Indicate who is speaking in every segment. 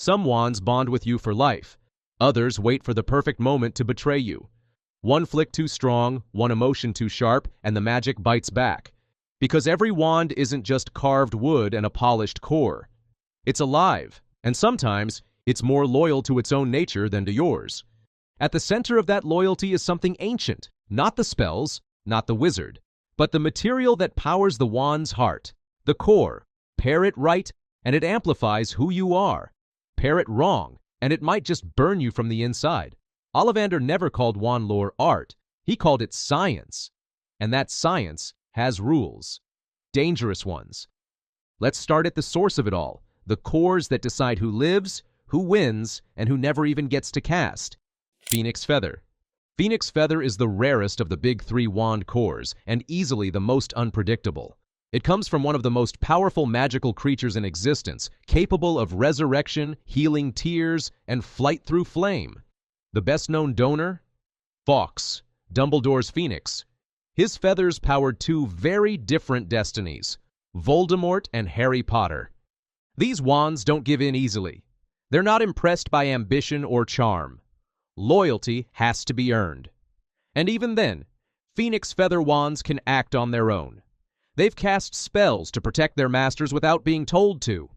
Speaker 1: Some wands bond with you for life. Others wait for the perfect moment to betray you. One flick too strong, one emotion too sharp, and the magic bites back. Because every wand isn't just carved wood and a polished core. It's alive, and sometimes it's more loyal to its own nature than to yours. At the center of that loyalty is something ancient, not the spells, not the wizard, but the material that powers the wand's heart, the core. Pair it right, and it amplifies who you are. Pair it wrong, and it might just burn you from the inside. Ollivander never called wandlore art, he called it science. And that science has rules. Dangerous ones. Let's start at the source of it all, the cores that decide who lives, who wins, and who never even gets to cast. Phoenix Feather. Phoenix Feather is the rarest of the big three wand cores, and easily the most unpredictable. It comes from one of the most powerful magical creatures in existence, capable of resurrection, healing tears, and flight through flame. The best-known donor? Fawkes, Dumbledore's phoenix. His feathers powered two very different destinies, Voldemort and Harry Potter. These wands don't give in easily. They're not impressed by ambition or charm. Loyalty has to be earned. And even then, Phoenix Feather wands can act on their own. They've cast spells to protect their masters without being told to.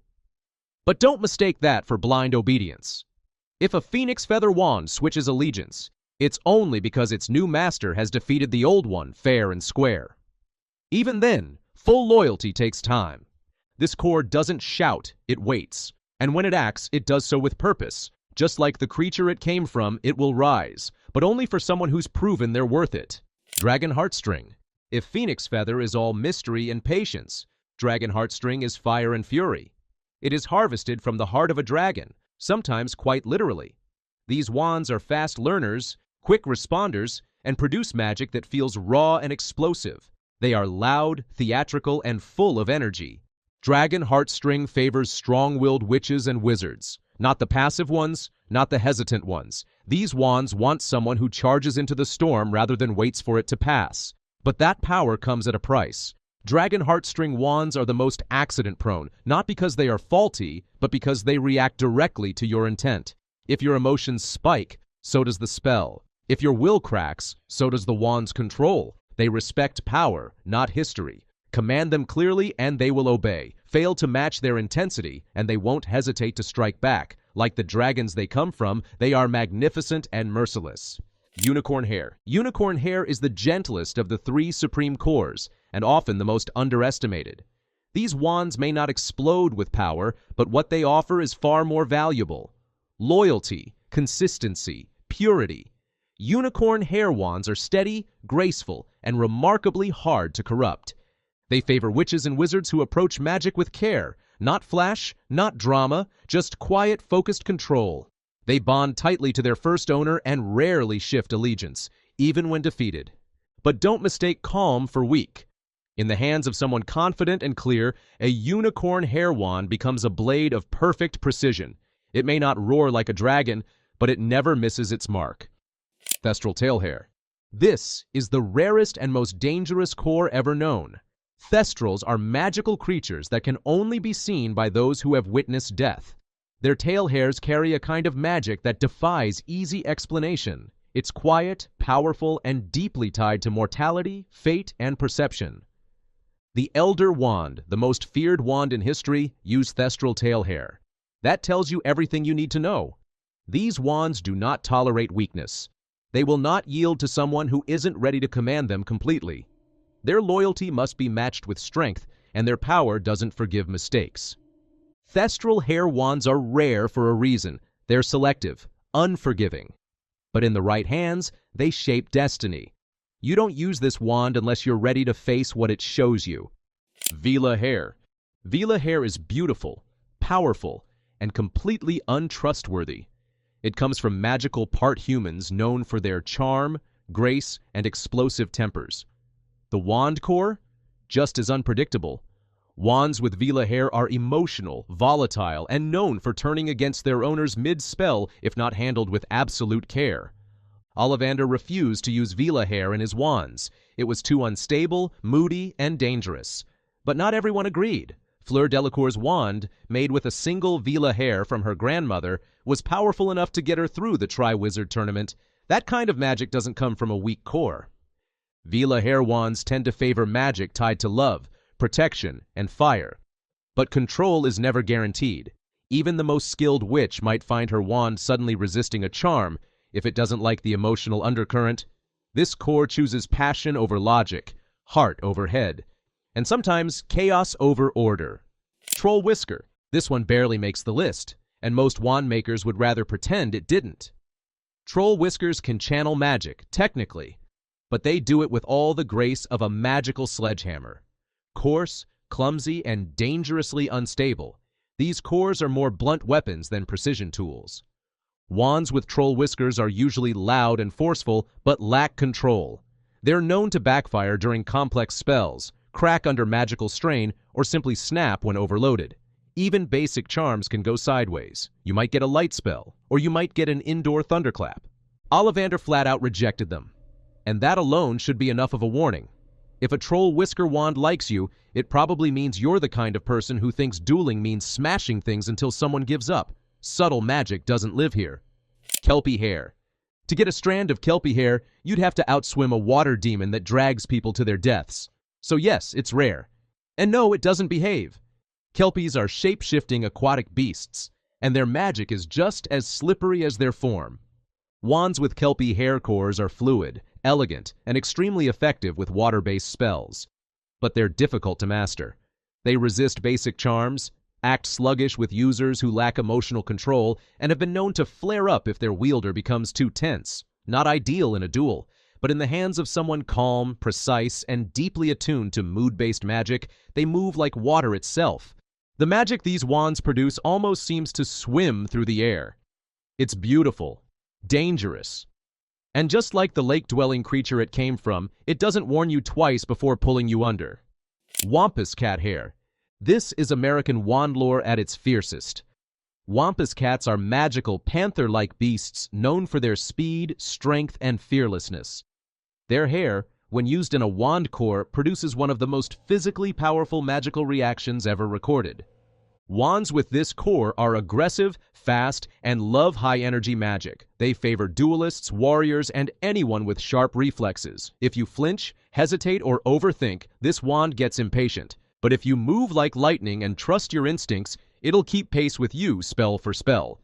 Speaker 1: But don't mistake that for blind obedience. If a Phoenix Feather wand switches allegiance, it's only because its new master has defeated the old one fair and square. Even then, full loyalty takes time. This core doesn't shout, it waits. And when it acts, it does so with purpose. Just like the creature it came from, it will rise, but only for someone who's proven they're worth it. Dragon Heartstring. If Phoenix Feather is all mystery and patience, Dragon Heartstring is fire and fury. It is harvested from the heart of a dragon, sometimes quite literally. These wands are fast learners, quick responders, and produce magic that feels raw and explosive. They are loud, theatrical, and full of energy. Dragon Heartstring favors strong-willed witches and wizards. Not the passive ones, not the hesitant ones. These wands want someone who charges into the storm rather than waits for it to pass. But that power comes at a price. Dragon Heartstring wands are the most accident-prone, not because they are faulty, but because they react directly to your intent. If your emotions spike, so does the spell. If your will cracks, so does the wand's control. They respect power, not history. Command them clearly and they will obey. Fail to match their intensity and they won't hesitate to strike back. Like the dragons they come from, they are magnificent and merciless. Unicorn Hair. Unicorn Hair is the gentlest of the three supreme cores, and often the most underestimated. These wands may not explode with power, but what they offer is far more valuable. Loyalty, consistency, purity. Unicorn Hair wands are steady, graceful, and remarkably hard to corrupt. They favor witches and wizards who approach magic with care, not flash, not drama, just quiet, focused control. They bond tightly to their first owner and rarely shift allegiance, even when defeated. But don't mistake calm for weak. In the hands of someone confident and clear, a unicorn hair wand becomes a blade of perfect precision. It may not roar like a dragon, but it never misses its mark. Thestral Tail Hair. This is the rarest and most dangerous core ever known. Thestrals are magical creatures that can only be seen by those who have witnessed death. Their tail hairs carry a kind of magic that defies easy explanation. It's quiet, powerful, and deeply tied to mortality, fate, and perception. The Elder Wand, the most feared wand in history, use Thestral Tail Hair. That tells you everything you need to know. These wands do not tolerate weakness. They will not yield to someone who isn't ready to command them completely. Their loyalty must be matched with strength, and their power doesn't forgive mistakes. Thestral hair wands are rare for a reason. They're selective, unforgiving. But in the right hands, they shape destiny. You don't use this wand unless you're ready to face what it shows you. Vela Hair. Vela Hair is beautiful, powerful, and completely untrustworthy. It comes from magical part humans known for their charm, grace, and explosive tempers. The wand core? Just as unpredictable. Wands with Vela Hair are emotional, volatile, and known for turning against their owners mid-spell if not handled with absolute care. Ollivander refused to use Vela Hair in his wands. It was too unstable, moody, and dangerous. But not everyone agreed. Fleur Delacour's wand, made with a single Vila hair from her grandmother, was powerful enough to get her through the Tri-Wizard tournament. That kind of magic doesn't come from a weak core. Vila hair wands tend to favor magic tied to love, protection, and fire. But control is never guaranteed. Even the most skilled witch might find her wand suddenly resisting a charm if it doesn't like the emotional undercurrent. This core chooses passion over logic, heart over head, and sometimes chaos over order. Troll Whisker. This one barely makes the list, and most wand makers would rather pretend it didn't. Troll Whiskers can channel magic, technically, but they do it with all the grace of a magical sledgehammer. Coarse, clumsy, and dangerously unstable, these cores are more blunt weapons than precision tools. Wands with Troll Whiskers are usually loud and forceful, but lack control. They're known to backfire during complex spells, crack under magical strain, or simply snap when overloaded. Even basic charms can go sideways. You might get a light spell, or you might get an indoor thunderclap. Ollivander flat out rejected them, and that alone should be enough of a warning. If a Troll Whisker wand likes you, it probably means you're the kind of person who thinks dueling means smashing things until someone gives up. Subtle magic doesn't live here. Kelpie hair. To get a strand of Kelpie hair, you'd have to outswim a water demon that drags people to their deaths. So yes, it's rare. And no, it doesn't behave. Kelpies are shape-shifting aquatic beasts, and their magic is just as slippery as their form. Wands with Kelpie hair cores are fluid, elegant, and extremely effective with water-based spells. But they're difficult to master. They resist basic charms, act sluggish with users who lack emotional control, and have been known to flare up if their wielder becomes too tense. Not ideal in a duel, but in the hands of someone calm, precise, and deeply attuned to mood-based magic, they move like water itself. The magic these wands produce almost seems to swim through the air. It's beautiful, dangerous, and just like the lake-dwelling creature it came from, it doesn't warn you twice before pulling you under. Wampus cat hair. This is American wand lore at its fiercest. Wampus cats are magical, panther-like beasts known for their speed, strength, and fearlessness. Their hair, when used in a wand core, produces one of the most physically powerful magical reactions ever recorded. Wands with this core are aggressive, fast, and love high-energy magic. They favor duelists, warriors, and anyone with sharp reflexes. If you flinch, hesitate, or overthink, this wand gets impatient. But if you move like lightning and trust your instincts, it'll keep pace with you spell for spell.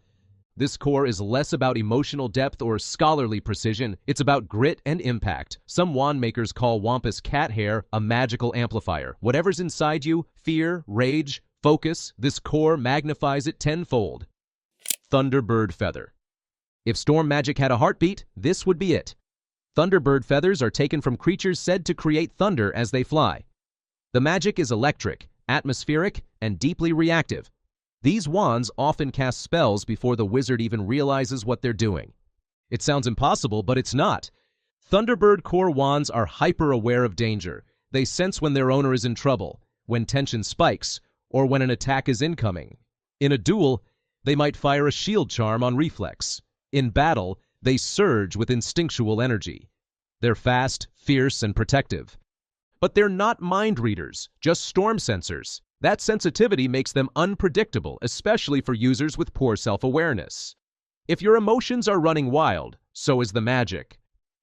Speaker 1: This core is less about emotional depth or scholarly precision, it's about grit and impact. Some wand makers call Wampus cat hair a magical amplifier. Whatever's inside you, fear, rage, focus, this core magnifies it tenfold. Thunderbird feather. If storm magic had a heartbeat, this would be it. Thunderbird feathers are taken from creatures said to create thunder as they fly. The magic is electric, atmospheric, and deeply reactive. These wands often cast spells before the wizard even realizes what they're doing. It sounds impossible, but it's not. Thunderbird core wands are hyper-aware of danger. They sense when their owner is in trouble, when tension spikes, or when an attack is incoming. In a duel, they might fire a shield charm on reflex. In battle, they surge with instinctual energy. They're fast, fierce, and protective. But they're not mind readers, just storm sensors. That sensitivity makes them unpredictable, especially for users with poor self-awareness. If your emotions are running wild, so is the magic.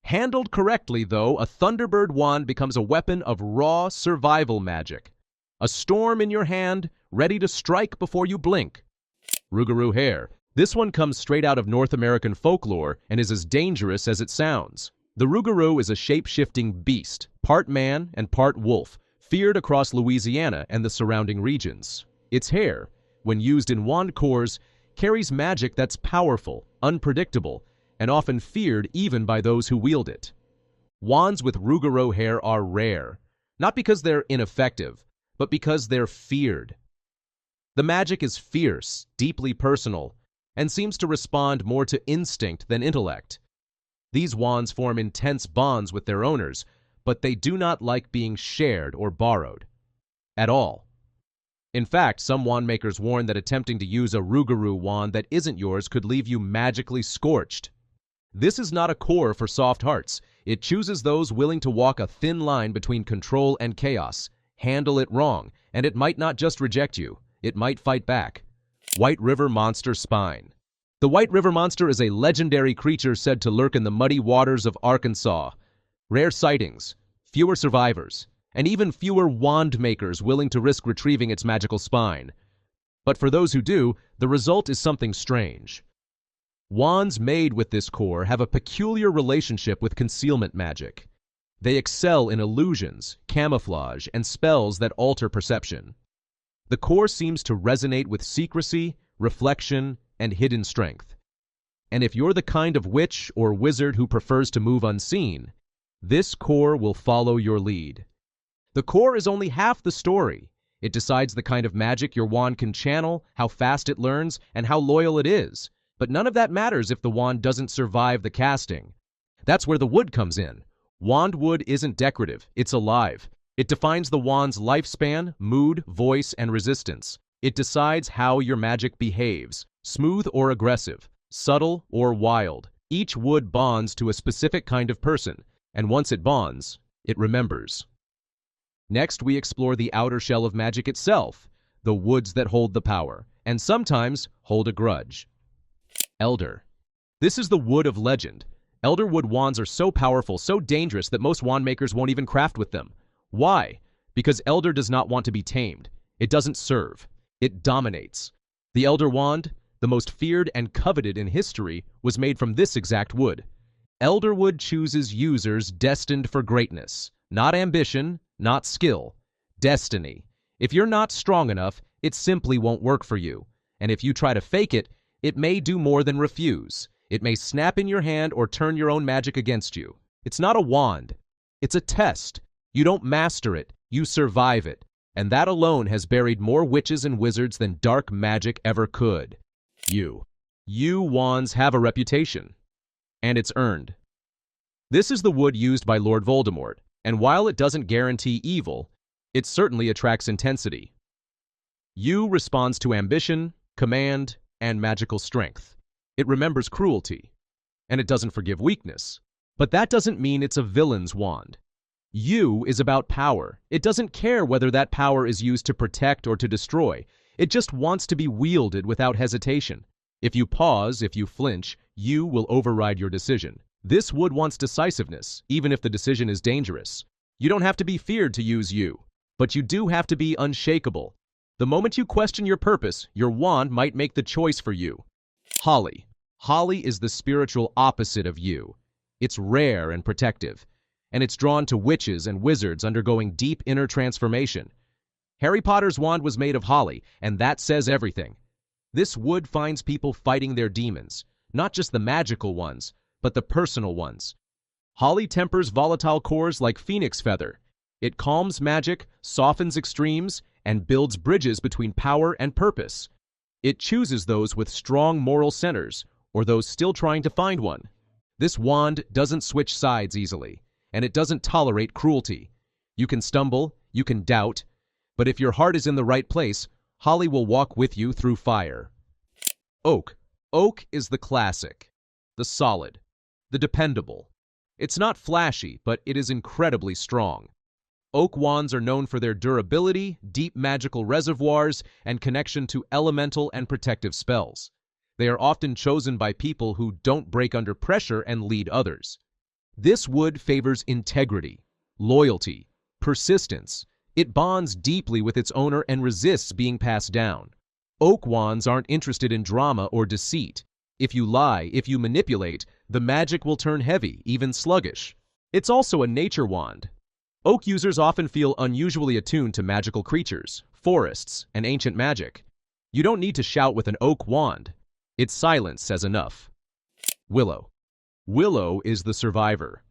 Speaker 1: Handled correctly, though, a Thunderbird wand becomes a weapon of raw survival magic. A storm in your hand, ready to strike before you blink. Rougarou hair. This one comes straight out of North American folklore and is as dangerous as it sounds. The Rougarou is a shape-shifting beast, part man and part wolf, feared across Louisiana and the surrounding regions. Its hair, when used in wand cores, carries magic that's powerful, unpredictable, and often feared even by those who wield it. Wands with Rougarou hair are rare, not because they're ineffective, but because they're feared. The magic is fierce, deeply personal, and seems to respond more to instinct than intellect. These wands form intense bonds with their owners, but they do not like being shared or borrowed. At all. In fact, some wand makers warn that attempting to use a Rougarou wand that isn't yours could leave you magically scorched. This is not a core for soft hearts. It chooses those willing to walk a thin line between control and chaos. Handle it wrong, and it might not just reject you, it might fight back. White River Monster Spine. The White River Monster is a legendary creature said to lurk in the muddy waters of Arkansas. Rare sightings, fewer survivors, and even fewer wand makers willing to risk retrieving its magical spine. But for those who do, the result is something strange. Wands made with this core have a peculiar relationship with concealment magic. They excel in illusions, camouflage, and spells that alter perception. The core seems to resonate with secrecy, reflection, and hidden strength. And if you're the kind of witch or wizard who prefers to move unseen, this core will follow your lead. The core is only half the story. It decides the kind of magic your wand can channel, how fast it learns, and how loyal it is. But none of that matters if the wand doesn't survive the casting. That's where the wood comes in. Wand wood isn't decorative, it's alive. It defines the wand's lifespan, mood, voice, and resistance. It decides how your magic behaves, smooth or aggressive, subtle or wild. Each wood bonds to a specific kind of person, and once it bonds, it remembers. Next, we explore the outer shell of magic itself, the woods that hold the power, and sometimes hold a grudge. Elder. This is the wood of legend. Elderwood wands are so powerful, so dangerous that most wand makers won't even craft with them. Why? Because Elder does not want to be tamed. It doesn't serve. It dominates. The Elder wand, the most feared and coveted in history, was made from this exact wood. Elderwood chooses users destined for greatness. Not ambition, not skill. Destiny. If you're not strong enough, it simply won't work for you. And if you try to fake it, it may do more than refuse. It may snap in your hand or turn your own magic against you. It's not a wand. It's a test. You don't master it. You survive it. And that alone has buried more witches and wizards than dark magic ever could. You wands have a reputation. And it's earned. This is the wood used by Lord Voldemort. And while it doesn't guarantee evil, it certainly attracts intensity. You responds to ambition, command, and magical strength. It remembers cruelty, and it doesn't forgive weakness. But that doesn't mean it's a villain's wand. You is about power. It doesn't care whether that power is used to protect or to destroy. It just wants to be wielded without hesitation. If you pause, if you flinch, you will override your decision. This wood wants decisiveness, even if the decision is dangerous. You don't have to be feared to use you, but you do have to be unshakable. The moment you question your purpose, your wand might make the choice for you. Holly. Holly is the spiritual opposite of you. It's rare and protective, and it's drawn to witches and wizards undergoing deep inner transformation. Harry Potter's wand was made of holly, and that says everything. This wood finds people fighting their demons, not just the magical ones, but the personal ones. Holly tempers volatile cores like phoenix feather. It calms magic, softens extremes, and builds bridges between power and purpose. It chooses those with strong moral centers, or those still trying to find one. This wand doesn't switch sides easily, and it doesn't tolerate cruelty. You can stumble, you can doubt, but if your heart is in the right place, Holly will walk with you through fire. Oak. Oak is the classic, the solid, the dependable. It's not flashy, but it is incredibly strong. Oak wands are known for their durability, deep magical reservoirs, and connection to elemental and protective spells. They are often chosen by people who don't break under pressure and lead others. This wood favors integrity, loyalty, persistence. It bonds deeply with its owner and resists being passed down. Oak wands aren't interested in drama or deceit. If you lie, if you manipulate, the magic will turn heavy, even sluggish. It's also a nature wand. Oak users often feel unusually attuned to magical creatures, forests, and ancient magic. You don't need to shout with an oak wand. Its silence says enough. Willow. Willow is the survivor.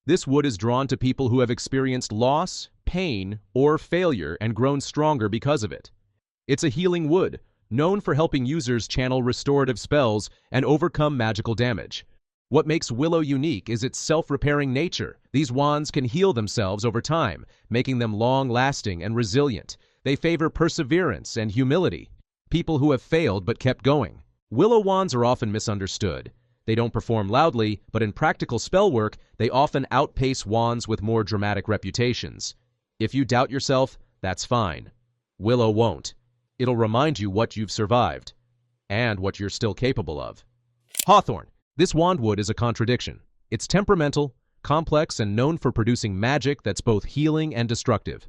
Speaker 1: This wood is drawn to people who have experienced loss, pain, or failure and grown stronger because of it. It's a healing wood, known for helping users channel restorative spells and overcome magical damage. What makes Willow unique is its self-repairing nature. These wands can heal themselves over time, making them long-lasting and resilient. They favor perseverance and humility, people who have failed but kept going. Willow wands are often misunderstood. They don't perform loudly, but in practical spell work, they often outpace wands with more dramatic reputations. If you doubt yourself, that's fine. Willow won't. It'll remind you what you've survived and what you're still capable of. Hawthorn. This wandwood is a contradiction. It's temperamental, complex, and known for producing magic that's both healing and destructive.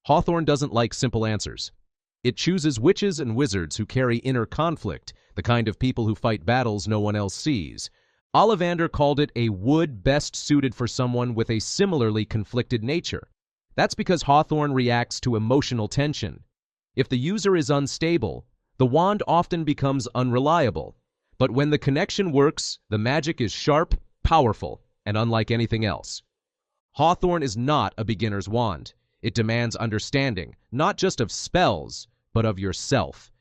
Speaker 1: Hawthorn doesn't like simple answers. It chooses witches and wizards who carry inner conflict, the kind of people who fight battles no one else sees. Ollivander called it a wood best suited for someone with a similarly conflicted nature. That's because Hawthorn reacts to emotional tension. If the user is unstable, the wand often becomes unreliable. But when the connection works, the magic is sharp, powerful, and unlike anything else. Hawthorn is not a beginner's wand. It demands understanding, not just of spells, but of yourself.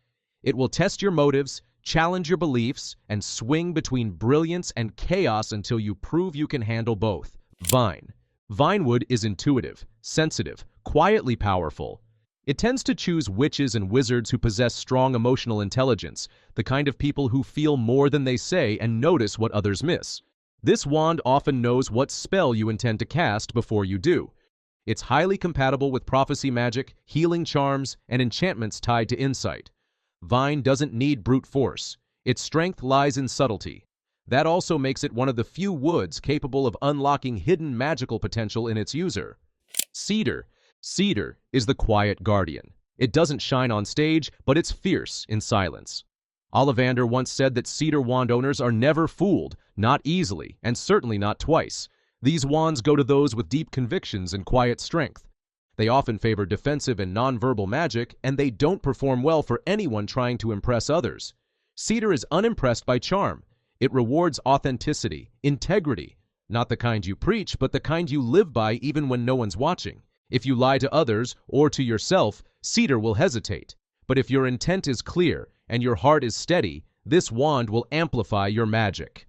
Speaker 1: It will test your motives, challenge your beliefs, and swing between brilliance and chaos until you prove you can handle both. Vine. Vinewood is intuitive, sensitive, quietly powerful. It tends to choose witches and wizards who possess strong emotional intelligence, the kind of people who feel more than they say and notice what others miss. This wand often knows what spell you intend to cast before you do. It's highly compatible with prophecy magic, healing charms, and enchantments tied to insight. Vine doesn't need brute force. Its strength lies in subtlety. That also makes it one of the few woods capable of unlocking hidden magical potential in its user. Cedar. Cedar is the quiet guardian. It doesn't shine on stage, but it's fierce in silence. Ollivander once said that cedar wand owners are never fooled, not easily, and certainly not twice. These wands go to those with deep convictions and quiet strength. They often favor defensive and nonverbal magic, and they don't perform well for anyone trying to impress others. Cedar is unimpressed by charm. It rewards authenticity, integrity, not the kind you preach, but the kind you live by even when no one's watching. If you lie to others or to yourself, cedar will hesitate. But if your intent is clear and your heart is steady, this wand will amplify your magic.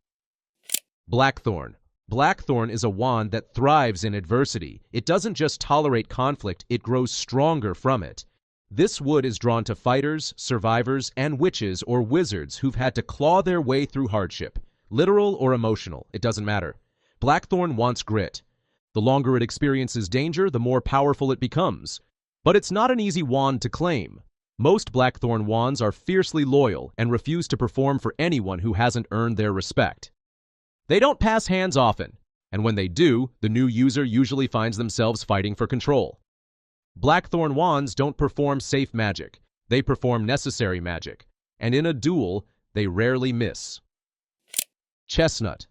Speaker 1: Blackthorn. Blackthorn is a wand that thrives in adversity. It doesn't just tolerate conflict, it grows stronger from it. This wood is drawn to fighters, survivors, and witches or wizards who've had to claw their way through hardship. Literal or emotional, it doesn't matter. Blackthorn wants grit. The longer it experiences danger, the more powerful it becomes. But it's not an easy wand to claim. Most Blackthorn wands are fiercely loyal and refuse to perform for anyone who hasn't earned their respect. They don't pass hands often, and when they do, the new user usually finds themselves fighting for control. Blackthorn wands don't perform safe magic. They perform necessary magic, and in a duel, they rarely miss. Chestnut.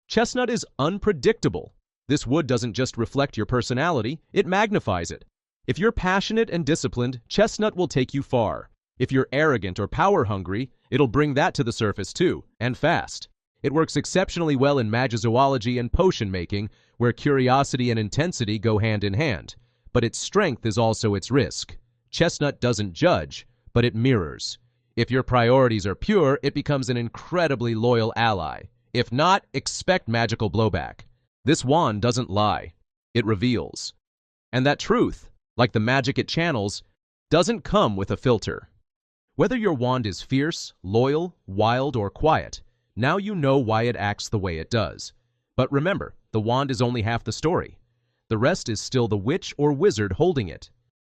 Speaker 1: Chestnut is unpredictable. This wood doesn't just reflect your personality, it magnifies it. If you're passionate and disciplined, chestnut will take you far. If you're arrogant or power-hungry, it'll bring that to the surface too, and fast. It works exceptionally well in magizoology and potion making, where curiosity and intensity go hand in hand. But its strength is also its risk. Chestnut doesn't judge, but it mirrors. If your priorities are pure, it becomes an incredibly loyal ally. If not, expect magical blowback. This wand doesn't lie. It reveals. And that truth, like the magic it channels, doesn't come with a filter. Whether your wand is fierce, loyal, wild, or quiet, now you know why it acts the way it does. But remember, the wand is only half the story. The rest is still the witch or wizard holding it.